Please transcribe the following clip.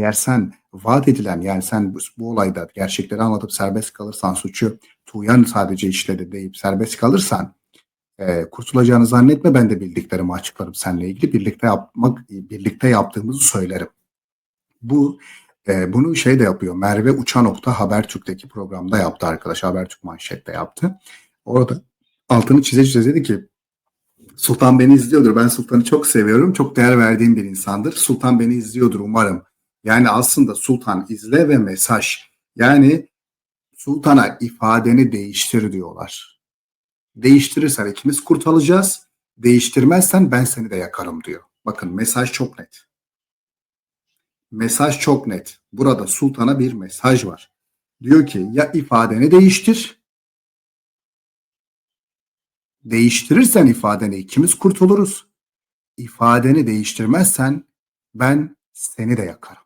Eğer sen vaat edilen, yani sen bu olayda gerçekleri anlatıp serbest kalırsan, suçu Tuğyan sadece işledi deyip serbest kalırsan, kurtulacağını zannetme. Ben de bildiklerimi açıklarım seninle ilgili. Birlikte yaptığımızı söylerim. Bunu şey de yapıyor. Merve Uçanok'ta Habertürk'teki programda yaptı arkadaş. Habertürk manşette yaptı. Orada altını çize çize dedi ki Sultan beni izliyordur. Ben Sultan'ı çok seviyorum. Çok değer verdiğim bir insandır. Sultan beni izliyordur umarım. Yani aslında Sultan izle ve mesaj. Yani Sultan'a ifadeni değiştir diyorlar. Değiştirirsen ikimiz kurtulacağız. Değiştirmezsen ben seni de yakarım diyor. Bakın mesaj çok net. Mesaj çok net. Burada Sultan'a bir mesaj var. Diyor ki ya ifadeni değiştir. Değiştirirsen ifadeni ikimiz kurtuluruz. İfadeni değiştirmezsen ben seni de yakarım.